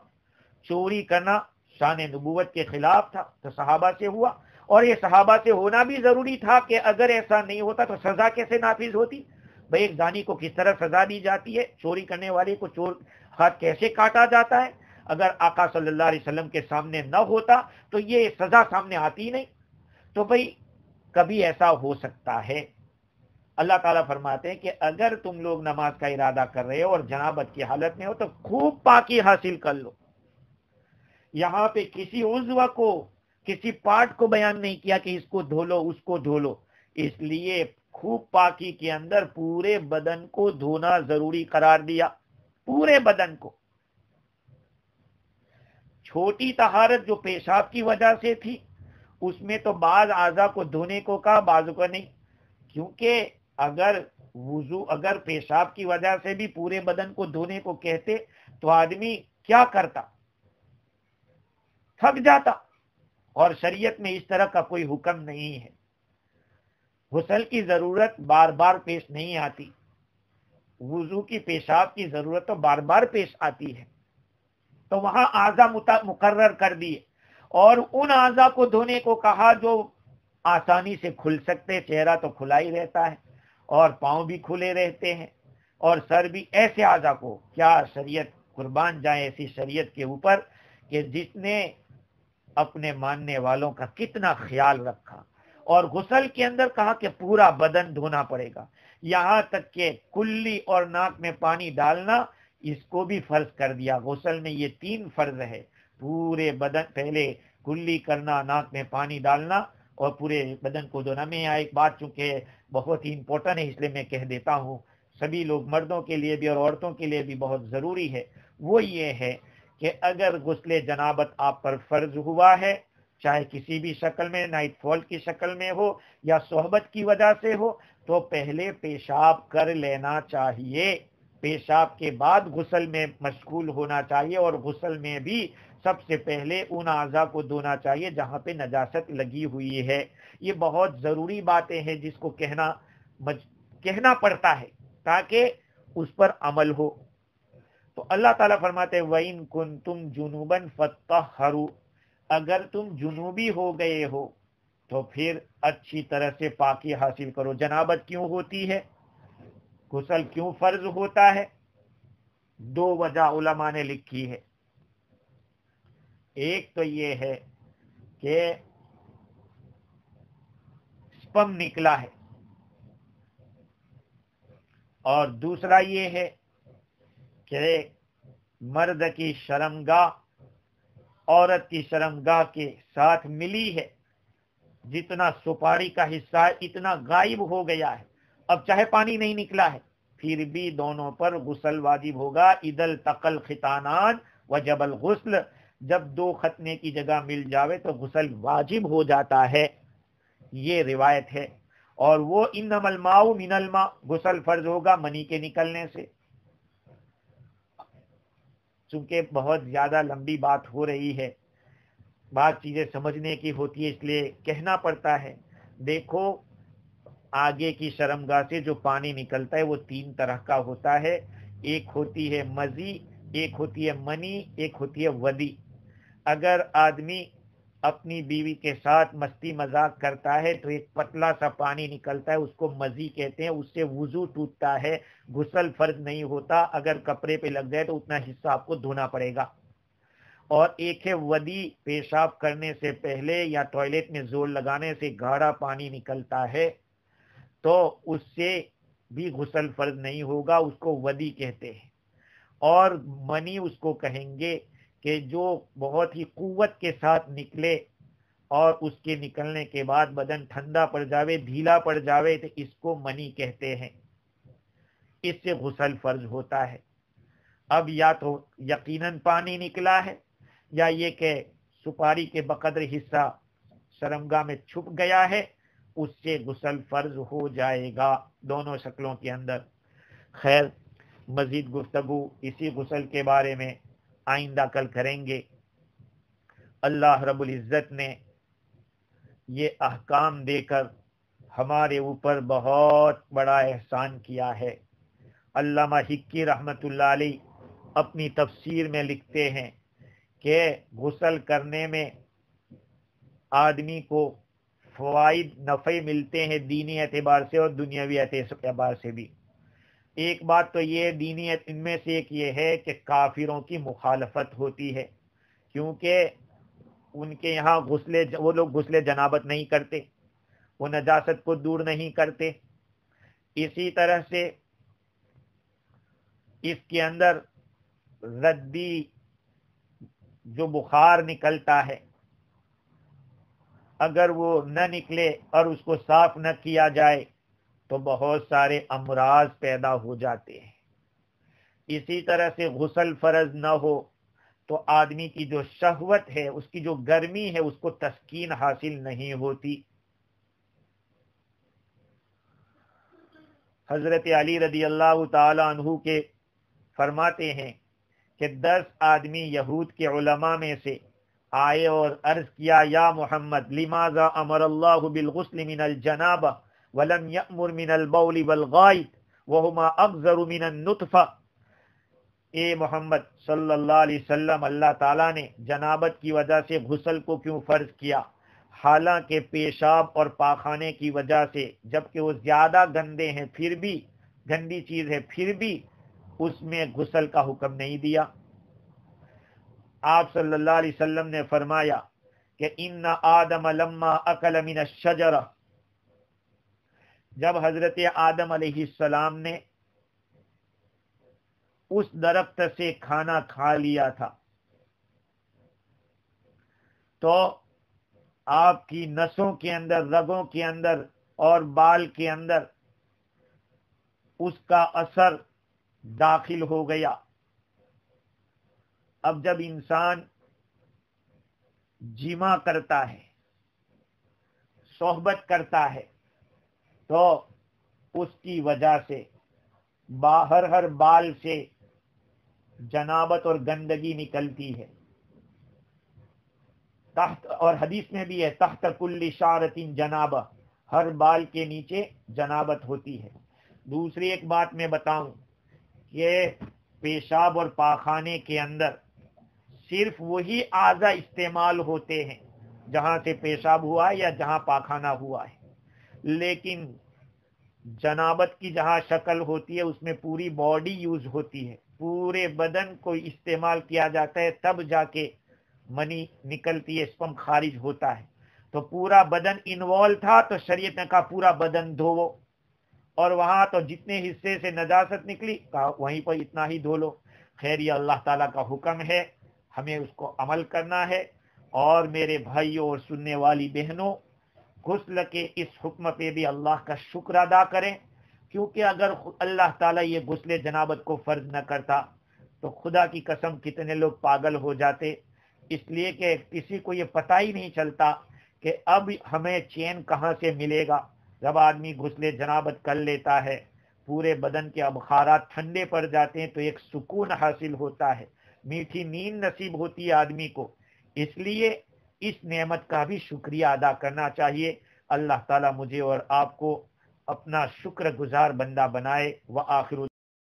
چوری کرنا شان نبوت کے خلاف تھا تو صحابہ سے ہوا، اور یہ صحابہ سے ہونا بھی ضروری تھا کہ اگر ایسا نہیں ہوتا تو سزا کیسے نافذ ہوتی؟ بھئی ایک زانی کو کس طرح سزا دی جاتی ہے، چوری کرنے والے کو چور ہاتھ کیسے کاٹا جاتا ہے؟ اگر آقا صلی اللہ علیہ وسلم کے سامنے نہ ہوتا تو یہ سزا سامنے آتی نہیں۔ تو بھئی کبھی ایسا ہو سکتا ہے۔ اللہ تعالیٰ فرماتے ہیں کہ اگر تم لوگ نماز کا ارادہ کر رہے ہو اور جنابت کی حالت میں ہو تو خوب پاکی حاصل کر لو۔ یہاں پہ کسی عضو کو، کسی پارٹ کو بیان نہیں کیا کہ اس کو دھو لو اس کو دھو لو، اس لیے خوب پاکی کے اندر پورے بدن کو دھونا ضروری قرار دیا، پورے بدن کو۔ چھوٹی طہارت جو پیشاب کی وجہ سے تھی اس میں تو بعض اعضاء کو دھونے کو کہا، بعض کو نہیں، کیونکہ اگر پیشاب کی وجہ سے بھی پورے بدن کو دھونے کو کہتے تو آدمی کیا کرتا؟ تھک جاتا، اور شریعت میں اس طرح کا کوئی حکم نہیں ہے۔ غسل کی ضرورت بار بار پیش نہیں آتی، وضو کی پیشاب کی ضرورت تو بار بار پیش آتی ہے، تو وہاں اعضاء مقرر کر دیے، اور ان اعضاء کو دھونے کو کہا جو آسانی سے کھل سکتے، چہرہ تو کھلا ہی رہتا ہے اور پاؤں بھی کھلے رہتے ہیں اور سر بھی، ایسے اعضاء کو کیا شریعت قربان جائے ایسی شریعت کے اوپر کہ جس نے اپنے ماننے والوں کا کتنا خیال رکھا، اور غسل کے اندر کہا کہ پورا بدن دھونا پڑے گا، یہاں تک کہ کلی اور ناک میں پانی ڈالنا اس کو بھی فرض کر دیا۔ غسل میں یہ 3 فرض ہے، پورے بدن، پہلے کلی کرنا، ناک میں پانی ڈالنا اور پورے بدن کو دھونا۔ میں یہاں ایک بات چونکہ بہت ہی امپورٹنٹ ہے اس لیے میں کہہ دیتا ہوں، سبھی لوگ، مردوں کے لیے بھی اور عورتوں کے لیے بھی بہت ضروری ہے، وہ یہ ہے کہ اگر غسل جنابت آپ پر فرض ہوا ہے، چاہے کسی بھی شکل میں، نائٹ فال کی شکل میں ہو یا صحبت کی وجہ سے ہو، تو پہلے پیشاب کر لینا چاہیے، پیشاب کے بعد غسل میں مشغول ہونا چاہیے، اور غسل میں بھی سب سے پہلے ان اعضاء کو دھونا چاہیے جہاں پہ نجاست لگی ہوئی ہے۔ یہ بہت ضروری باتیں ہیں جس کو کہنا پڑتا ہے تاکہ اس پر عمل ہو۔ تو اللہ تعالیٰ فرماتے ہیں وَإِن كُنتُمْ جُنُوبًا فَطَّهَّرُوا، اگر تم جنوبی ہو گئے ہو تو پھر اچھی طرح سے پاکی حاصل کرو۔ جنابت کیوں ہوتی ہے؟ غسل کیوں فرض ہوتا ہے؟ 2 وجہ علماء نے لکھی ہے۔ ایک تو یہ ہے کہ سپم نکلا ہے، اور دوسرا یہ ہے کہ مرد کی شرمگاہ عورت کی شرمگاہ کے ساتھ ملی ہے، جتنا سپاڑی کا حصہ ہے اتنا غائب ہو گیا ہے، اب چاہے پانی نہیں نکلا ہے پھر بھی دونوں پر غسل واجب ہوگا۔ اذا التقى الختانان وجب الغسل، جب دو ختنے کی جگہ مل جاوے تو غسل واجب ہو جاتا ہے، یہ روایت ہے۔ اور وہ انما الماء من الماء، غسل فرض ہوگا منی کے نکلنے سے۔ چونکہ بہت زیادہ لمبی بات ہو رہی ہے، بات چیزیں سمجھنے کی ہوتی ہے، اس لیے کہنا پڑتا ہے۔ دیکھو آگے کی شرمگاہ سے جو پانی نکلتا ہے وہ تین طرح کا ہوتا ہے، ایک ہوتی ہے مزی، ایک ہوتی ہے منی، ایک ہوتی ہے ودی۔ اگر آدمی اپنی بیوی کے ساتھ مستی مذاق کرتا ہے تو ایک پتلا سا پانی نکلتا ہے، اس کو مزی کہتے ہیں، اس سے وضو ٹوٹتا ہے، غسل فرض نہیں ہوتا، اگر کپڑے پہ لگ جائے تو اتنا حصہ آپ کو دھونا پڑے گا۔ اور ایک ہے ودی، پیشاب کرنے سے پہلے یا ٹوائلٹ میں زور لگانے سے گاڑھا پانی نکلتا ہے تو اس سے بھی غسل فرض نہیں ہوگا، اس کو ودی کہتے ہیں۔ اور منی اس کو کہیں گے کہ جو بہت ہی قوت کے ساتھ نکلے اور اس کے نکلنے کے بعد بدن ٹھنڈا پڑ جاوے، ڈھیلا پڑ جاوے، تو اس کو منی کہتے ہیں، اس سے غسل فرض ہوتا ہے۔ اب یا تو یقیناً پانی نکلا ہے یا یہ کہ سپاری کے بقدر حصہ شرمگاہ میں چھپ گیا ہے، اس سے غسل فرض ہو جائے گا دونوں شکلوں کے اندر۔ خیر مزید گفتگو اسی غسل کے بارے میں آئندہ کل کریں گے۔ اللہ رب العزت نے یہ احکام دے کر ہمارے اوپر بہت بڑا احسان کیا ہے۔ علامہ حکی رحمت اللہ علیہ اپنی تفسیر میں لکھتے ہیں کہ غسل کرنے میں آدمی کو فوائد نفع ملتے ہیں دینی اعتبار سے اور دنیاوی اعتبار سے بھی۔ ایک بات تو یہ دینی ان میں سے ایک یہ ہے کہ کافروں کی مخالفت ہوتی ہے، کیونکہ ان کے یہاں وہ لوگ غسل جنابت نہیں کرتے، وہ نجاست کو دور نہیں کرتے۔ اسی طرح سے اس کے اندر ردی جو بخار نکلتا ہے اگر وہ نہ نکلے اور اس کو صاف نہ کیا جائے تو بہت سارے امراض پیدا ہو جاتے ہیں۔ اسی طرح سے غسل فرض نہ ہو تو آدمی کی جو شہوت ہے، اس کی جو گرمی ہے، اس کو تسکین حاصل نہیں ہوتی۔ حضرت علی رضی اللہ تعالی عنہ کے فرماتے ہیں کہ 10 آدمی یہود کے علماء میں سے آئے اور عرض کیا، یا محمد لماذا امر اللہ بالغسل من الجنابہ ولم یأمر من البول والغائط وہما اغزر من النطفہ۔ اے محمد صلی اللہ علیہ وسلم، اللہ تعالیٰ نے جنابت کی وجہ سے غسل کو کیوں فرض کیا، حالانکہ پیشاب اور پاخانے کی وجہ سے جبکہ وہ زیادہ گندے ہیں، پھر بھی گندی چیز ہے، پھر بھی اس میں غسل کا حکم نہیں دیا۔ آپ صلی اللہ علیہ وسلم نے فرمایا کہ ان آدم لما اکل من الشجرہ، جب حضرت آدم علیہ السلام نے اس درخت سے کھانا کھا لیا تھا تو آپ کی نسوں کے اندر، رگوں کے اندر اور بال کے اندر اس کا اثر داخل ہو گیا۔ اب جب انسان جمع کرتا ہے، صحبت کرتا ہے، تو اس کی وجہ سے باہر ہر بال سے جنابت اور گندگی نکلتی ہے، تحت، اور حدیث میں بھی ہے تحت کل شعرۃ جنابہ، ہر بال کے نیچے جنابت ہوتی ہے۔ دوسری ایک بات میں بتاؤں کہ پیشاب اور پاخانے کے اندر صرف وہی اعضاء استعمال ہوتے ہیں جہاں سے پیشاب ہوا ہے یا جہاں پاخانہ ہوا ہے، لیکن جنابت کی جہاں شکل ہوتی ہے اس میں پوری باڈی یوز ہوتی ہے، پورے بدن کو استعمال کیا جاتا ہے، تب جا کے منی نکلتی ہے، سپم خارج ہوتا ہے۔ تو پورا بدن انوالو تھا تو شریعت نے کہا پورا بدن دھوو، اور وہاں تو جتنے حصے سے نجاست نکلی کہا وہیں پر اتنا ہی دھو لو۔ خیر یہ اللہ تعالیٰ کا حکم ہے، ہمیں اس کو عمل کرنا ہے۔ اور میرے بھائیوں اور سننے والی بہنوں، غسل کے اس حکم پہ بھی اللہ کا شکر ادا کریں، کیونکہ اگر اللہ تعالیٰ یہ غسل جنابت کو فرض نہ کرتا تو خدا کی قسم کتنے لوگ پاگل ہو جاتے، اس لیے کہ کسی کو یہ پتہ ہی نہیں چلتا کہ اب ہمیں چین کہاں سے ملے گا۔ جب آدمی غسل جنابت کر لیتا ہے، پورے بدن کے ابخارات ٹھنڈے پڑ جاتے ہیں تو ایک سکون حاصل ہوتا ہے، میٹھی نیند نصیب ہوتی ہے آدمی کو۔ اس لیے اس نعمت کا بھی شکریہ ادا کرنا چاہیے۔ اللہ تعالیٰ مجھے اور آپ کو اپنا شکر گزار بندہ بنائے۔ وآخر